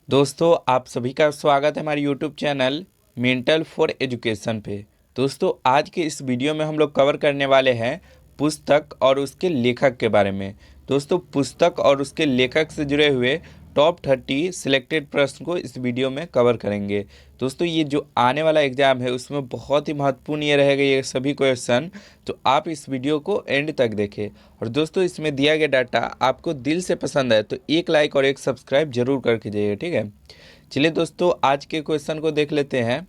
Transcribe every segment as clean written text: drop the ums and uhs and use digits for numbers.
दोस्तों आप सभी का स्वागत है हमारे YouTube channel mental for education पे। दोस्तों आज के इस वीडियो में हम लोग कवर करने वाले हैं पुस्तक और उसके लेखक के बारे में। दोस्तों पुस्तक और उसके लेखक से जुड़े हुए टॉप 30 सिलेक्टेड प्रश्न को इस वीडियो में कवर करेंगे। दोस्तों ये जो आने वाला एग्ज़ाम है उसमें बहुत ही महत्वपूर्ण ये रहेगा ये सभी क्वेश्चन, तो आप इस वीडियो को एंड तक देखें। और दोस्तों इसमें दिया गया डाटा आपको दिल से पसंद है तो एक लाइक और एक सब्सक्राइब जरूर करके जाइए, ठीक है। चलिए दोस्तों आज के क्वेश्चन को देख लेते हैं।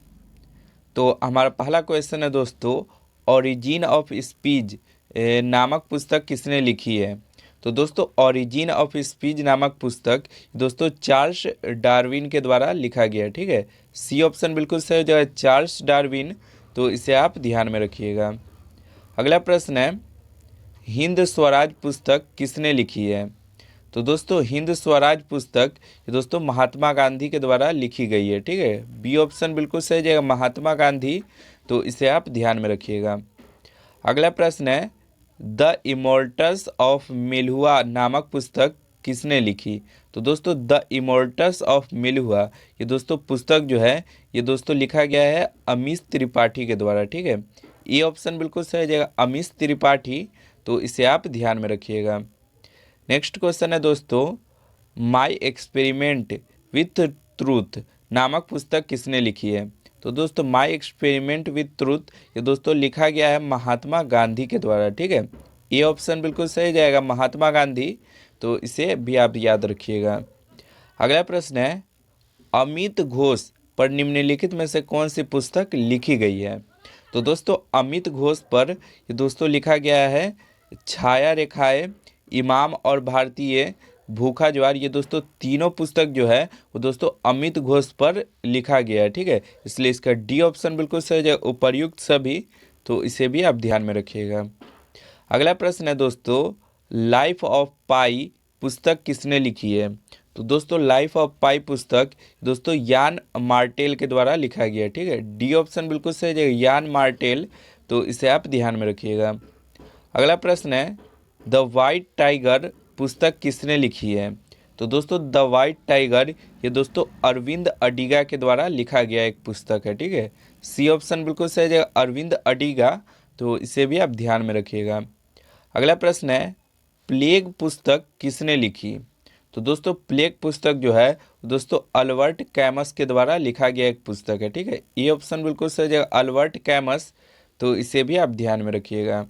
तो हमारा पहला क्वेश्चन है दोस्तों, ओरिजिन ऑफ स्पीच नामक पुस्तक किसने लिखी है। तो दोस्तों ओरिजिन ऑफ स्पीच नामक पुस्तक दोस्तों चार्ल्स डार्विन के द्वारा लिखा गया है, ठीक है। सी ऑप्शन बिल्कुल सही हो जाएगा, चार्ल्स डार्विन। तो इसे आप ध्यान में रखिएगा। अगला प्रश्न है, हिंद स्वराज पुस्तक किसने लिखी है। तो दोस्तों हिंद स्वराज पुस्तक ये दोस्तों महात्मा गांधी के द्वारा लिखी गई है, ठीक है। बी ऑप्शन बिल्कुल सही जाएगा, महात्मा गांधी। तो इसे आप ध्यान में रखिएगा। अगला प्रश्न है, द इमोर्टल्स ऑफ मेलुआ नामक पुस्तक किसने लिखी। तो दोस्तों द इमोर्टल्स ऑफ मेलुआ ये दोस्तों पुस्तक जो है ये दोस्तों लिखा गया है अमीश त्रिपाठी के द्वारा, ठीक है। ये ऑप्शन बिल्कुल सही जाएगा, अमीश त्रिपाठी। तो इसे आप ध्यान में रखिएगा। नेक्स्ट क्वेश्चन है दोस्तों, माई एक्सपेरिमेंट विथ ट्रूथ नामक पुस्तक किसने लिखी है। तो दोस्तों माई एक्सपेरिमेंट विथ ट्रूथ ये दोस्तों लिखा गया है महात्मा गांधी के द्वारा, ठीक है। ये ऑप्शन बिल्कुल सही जाएगा, महात्मा गांधी। तो इसे भी आप याद रखिएगा। अगला प्रश्न है, अमित घोष पर निम्नलिखित में से कौन सी पुस्तक लिखी गई है। तो दोस्तों अमित घोष पर ये दोस्तों लिखा गया है छाया रेखाएं, इमाम और भारतीय भूखा ज्वार। ये दोस्तों तीनों पुस्तक जो है वो दोस्तों अमित घोष पर लिखा गया है, ठीक है। इसलिए इसका डी ऑप्शन बिल्कुल सही है, उपर्युक्त सभी। तो इसे भी आप ध्यान में रखिएगा। अगला प्रश्न है दोस्तों, लाइफ ऑफ पाई पुस्तक किसने लिखी है। तो दोस्तों लाइफ ऑफ पाई पुस्तक दोस्तों यान मार्टेल के द्वारा लिखा गया है, ठीक है। डी ऑप्शन बिल्कुल सही है, यान मार्टेल। तो इसे आप ध्यान में रखिएगा। अगला प्रश्न है, द वाइट टाइगर पुस्तक किसने लिखी है। तो दोस्तों द वाइट टाइगर ये दोस्तों अरविंद अडिगा के द्वारा लिखा गया एक पुस्तक है, ठीक है। सी ऑप्शन बिल्कुल सही है, अरविंद अडिगा। तो इसे भी आप ध्यान में रखिएगा। अगला प्रश्न है, प्लेग पुस्तक किसने लिखी। तो दोस्तों प्लेग पुस्तक जो है दोस्तों अल्बर्ट कैमस के द्वारा लिखा गया एक पुस्तक है, ठीक है। ये ऑप्शन बिल्कुल सही है, अल्बर्ट कैमस। तो इसे भी आप ध्यान में रखिएगा।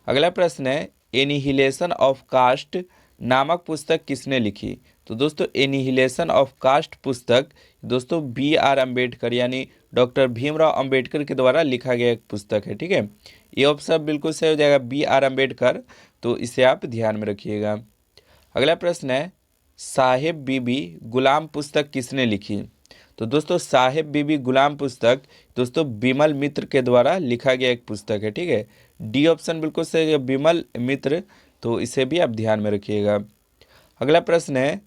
अगला प्रश्न है, एनिहिलेशन ऑफ कास्ट नामक पुस्तक किसने लिखी। तो दोस्तों एनिहिलेशन ऑफ कास्ट पुस्तक दोस्तों बी आर अम्बेडकर यानी डॉक्टर भीमराव अंबेडकर के द्वारा लिखा गया एक पुस्तक है, ठीक है। ये ऑप्शन बिल्कुल सही हो जाएगा, बी आर अम्बेडकर। तो इसे आप ध्यान में रखिएगा। अगला प्रश्न है, साहेब बीबी गुलाम पुस्तक किसने लिखी। तो दोस्तों साहेब बीबी गुलाम पुस्तक दोस्तों बिमल मित्र के द्वारा लिखा गया एक पुस्तक है, ठीक है। डी ऑप्शन बिल्कुल सही है, बिमल मित्र। तो इसे भी आप ध्यान में रखिएगा। अगला प्रश्न है,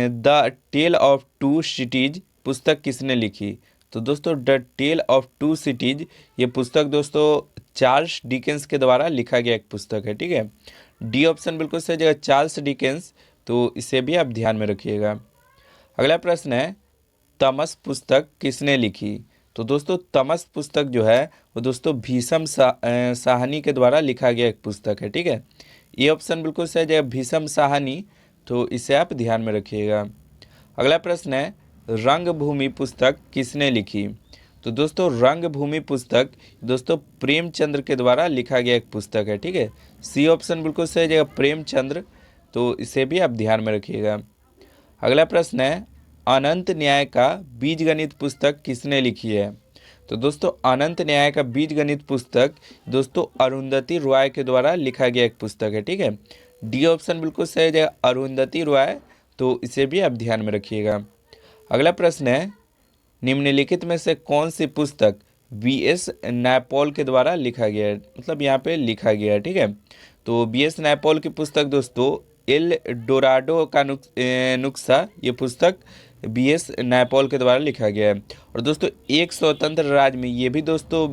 the tale of two cities पुस्तक किसने लिखी। तो दोस्तों the tale of two cities ये पुस्तक दोस्तों चार्ल्स डिकेंस के द्वारा लिखा गया एक पुस्तक है, ठीक है। डी ऑप्शन बिल्कुल सही जगह, चार्ल्स डिकेंस। तो इसे भी आप ध्यान में रखिएगा। अगला प्रश्न है, तमस पुस्तक किसने लिखी। तो दोस्तों तमस पुस्तक जो है वो दोस्तों भीषम साहनी के द्वारा लिखा गया एक पुस्तक है, ठीक है। ये ऑप्शन बिल्कुल सही है, भीषम साहनी। तो इसे आप ध्यान में रखिएगा। अगला प्रश्न है, रंगभूमि पुस्तक किसने लिखी। तो दोस्तों रंगभूमि पुस्तक दोस्तों प्रेमचंद्र के द्वारा लिखा गया एक पुस्तक है, ठीक है। सी ऑप्शन बिल्कुल सही है, प्रेमचंद्र। तो इसे भी आप ध्यान में रखिएगा। अगला प्रश्न है, अनंत न्याय का बीजगणित पुस्तक किसने लिखी है। तो दोस्तों अनंत न्याय का बीजगणित पुस्तक दोस्तों अरुंधति रॉय के द्वारा लिखा गया एक पुस्तक है, ठीक है। डी ऑप्शन बिल्कुल सही है, अरुंधति रॉय। तो इसे भी आप ध्यान में रखिएगा। अगला प्रश्न है, निम्नलिखित में से कौन सी पुस्तक बी एस नैपॉल के द्वारा लिखा गया है, मतलब यहाँ पे लिखा गया है, ठीक है। तो बी एस नैपॉल की पुस्तक दोस्तों एल डोराडो का नुस्खा ये पुस्तक बी एस नैपॉल के द्वारा लिखा गया है। और दोस्तों एक स्वतंत्र राज्य में ये भी दोस्तों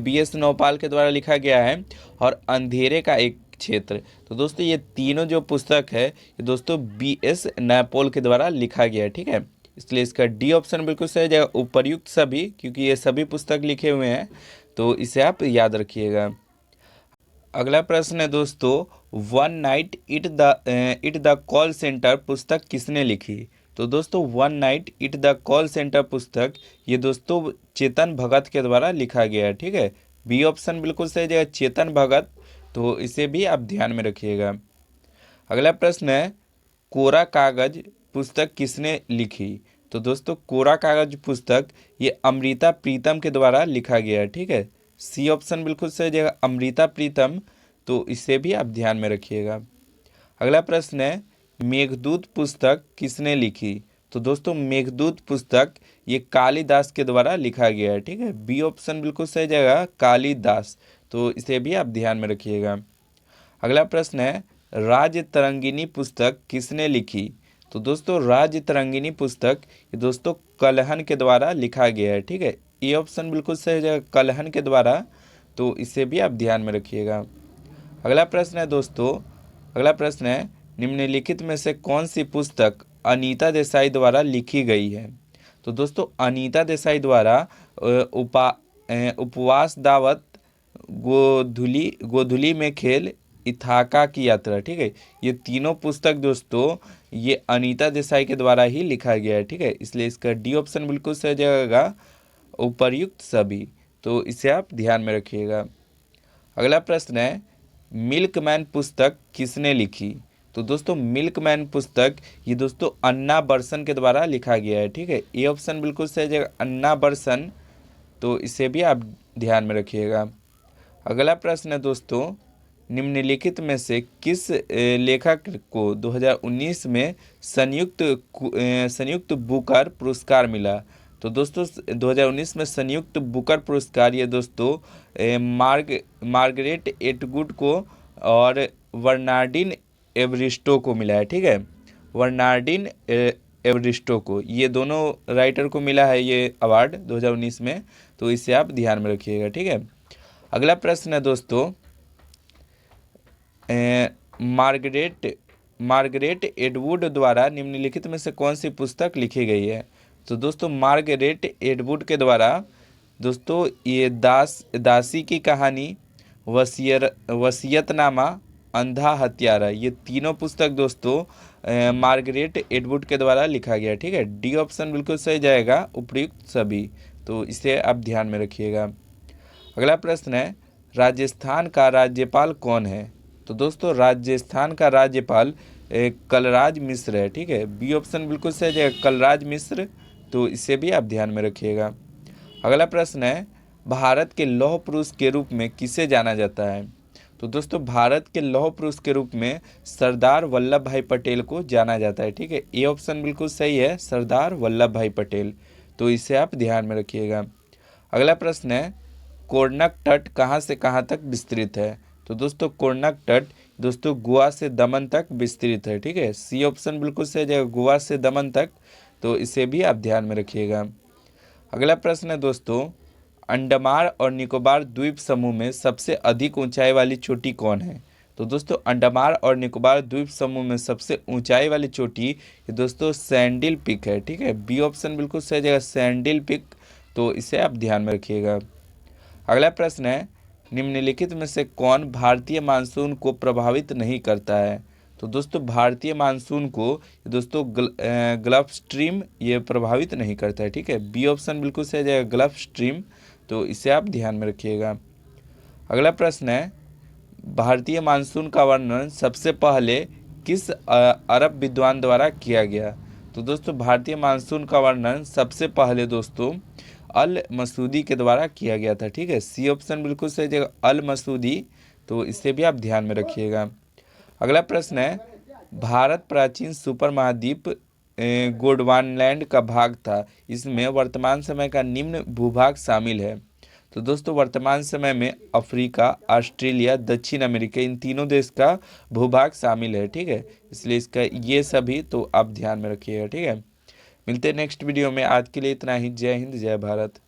बी एस नौपाल के द्वारा लिखा गया है। और अंधेरे का एक क्षेत्र। तो दोस्तों ये तीनों जो पुस्तक है ये दोस्तों BS नैपोल के द्वारा लिखा गया है, ठीक है। इसलिए इसका डी ऑप्शन बिल्कुल सही जाएगा, उपर्युक्त सभी, क्योंकि ये सभी पुस्तक लिखे हुए हैं, तो इसे आप याद रखिएगा। अगला प्रश्न है दोस्तों, one night it the call centre पुस्तक किसने लिखी। तो दोस्तों one night it the call centre पुस्तक ये दोस्तों चेतन भगत के द्वारा लिखा गया है, ठीक है। बी ऑप्शन बिल्कुल सही जगह, चेतन भगत, तो इसे भी आप ध्यान में रखिएगा। अगला प्रश्न है, कोरा कागज पुस्तक किसने लिखी। तो दोस्तों कोरा कागज पुस्तक ये अमृता प्रीतम के द्वारा लिखा गया है, ठीक है। सी ऑप्शन बिल्कुल सही जगह, अमृता प्रीतम, तो इसे भी आप ध्यान में रखिएगा। अगला प्रश्न है, मेघदूत पुस्तक किसने लिखी। तो दोस्तों मेघदूत पुस्तक ये कालिदास के द्वारा लिखा गया है, ठीक है। बी ऑप्शन बिल्कुल सही जगह, कालिदास, तो इसे भी आप ध्यान में रखिएगा। अगला प्रश्न है, राज तरंगिनी पुस्तक किसने लिखी। तो दोस्तों राज तरंगिनी पुस्तक ये दोस्तों कलहन के द्वारा लिखा गया है, ठीक है। ए ऑप्शन बिल्कुल सही जगह, कलहन के द्वारा, तो इसे भी आप ध्यान में रखिएगा। अगला प्रश्न है दोस्तों, अगला प्रश्न है, निम्नलिखित में से कौन सी पुस्तक अनीता देसाई द्वारा लिखी गई है। तो दोस्तों अनीता देसाई द्वारा उपवास दावत, गोधुली में खेल, इथाका की यात्रा, ठीक है, ये तीनों पुस्तक दोस्तों ये अनीता देसाई के द्वारा ही लिखा गया है, ठीक है। इसलिए इसका डी ऑप्शन बिल्कुल सही जाएगा, उपर्युक्त सभी, तो इसे आप ध्यान में रखिएगा। अगला प्रश्न है, मिल्कमैन पुस्तक किसने लिखी। तो दोस्तों मिल्कमैन पुस्तक ये दोस्तों अन्ना बर्सन के द्वारा लिखा गया है, ठीक है। ए ऑप्शन बिल्कुल सही जगह, अन्ना बर्सन, तो इसे भी आप ध्यान में रखिएगा। अगला प्रश्न है दोस्तों, निम्नलिखित में से किस लेखक को 2019 में संयुक्त बुकर पुरस्कार मिला। तो दोस्तों 2019 में संयुक्त बुकर पुरस्कार ये दोस्तों मार्गरेट एटवुड को और बर्नार्डिन एवरिस्टो को मिला है, ठीक है। बर्नार्डिन एवरिस्टो को, ये दोनों राइटर को मिला है ये अवार्ड 2019 में, तो इसे आप ध्यान में रखिएगा, ठीक है। अगला प्रश्न है दोस्तों, मार्गरेट एटवुड द्वारा निम्नलिखित में से कौन सी पुस्तक लिखी गई है। तो दोस्तों मार्गरेट एटवुड के द्वारा दोस्तों ये दासी की कहानी, वसीयतनामा, अंधा हत्यारा, ये तीनों पुस्तक दोस्तों मार्गरेट एटवुड के द्वारा लिखा गया, ठीक है। डी ऑप्शन बिल्कुल सही जाएगा, उपयुक्त सभी, तो इसे आप ध्यान में रखिएगा। अगला प्रश्न है, राजस्थान का राज्यपाल कौन है। तो दोस्तों राजस्थान का राज्यपाल कलराज मिश्र है, ठीक है। बी ऑप्शन बिल्कुल सही जाएगा, कलराज मिश्र, तो इसे भी आप ध्यान में रखिएगा। अगला प्रश्न है, भारत के लौह पुरुष के रूप में किसे जाना जाता है। तो दोस्तों भारत के लौह पुरुष के रूप में सरदार वल्लभ भाई पटेल को जाना जाता है, ठीक है। ए ऑप्शन बिल्कुल सही है, सरदार वल्लभ भाई पटेल, तो इसे आप ध्यान में रखिएगा। अगला प्रश्न है, कोर्नक तट कहाँ से कहाँ तक विस्तृत है। तो दोस्तों कोर्नक तट दोस्तों गोवा से दमन तक विस्तृत है, ठीक है। सी ऑप्शन बिल्कुल सही जाएगा, गोवा से दमन तक, तो इसे भी आप ध्यान में रखिएगा। अगला प्रश्न है दोस्तों, अंडमान और निकोबार द्वीप समूह में सबसे अधिक ऊंचाई वाली चोटी कौन है। तो दोस्तों अंडमान और निकोबार द्वीप समूह में सबसे ऊंचाई वाली चोटी ये दोस्तों सैंडिल पिक है, ठीक है। बी ऑप्शन बिल्कुल सही जगह, सैंडिल पिक, तो इसे आप ध्यान में रखिएगा। अगला प्रश्न है, निम्नलिखित में से कौन भारतीय मानसून को प्रभावित नहीं करता है। तो दोस्तों भारतीय मानसून को दोस्तों गल्फ स्ट्रीम ये प्रभावित नहीं करता है, ठीक है। बी ऑप्शन बिल्कुल सही जाएगा, गल्फ स्ट्रीम, तो इसे आप ध्यान में रखिएगा। अगला प्रश्न है, भारतीय मानसून का वर्णन सबसे पहले किस अरब विद्वान द्वारा किया गया। तो दोस्तों भारतीय मानसून का वर्णन सबसे पहले दोस्तों अल मसूदी के द्वारा किया गया था, ठीक है। सी ऑप्शन बिल्कुल सही जगह, अल मसूदी, तो इसे भी आप ध्यान में रखिएगा। अगला प्रश्न है, भारत प्राचीन सुपर महाद्वीप गोंडवानालैंड का भाग था, इसमें वर्तमान समय का निम्न भूभाग शामिल है। तो दोस्तों वर्तमान समय में अफ्रीका, ऑस्ट्रेलिया, दक्षिण अमेरिका, इन तीनों देश का भूभाग शामिल है, ठीक है। इसलिए इसका ये सभी तो आप ध्यान में रखिएगा, ठीक है। मिलते हैं नेक्स्ट वीडियो में, आज के लिए इतना ही। जय हिंद, जय भारत।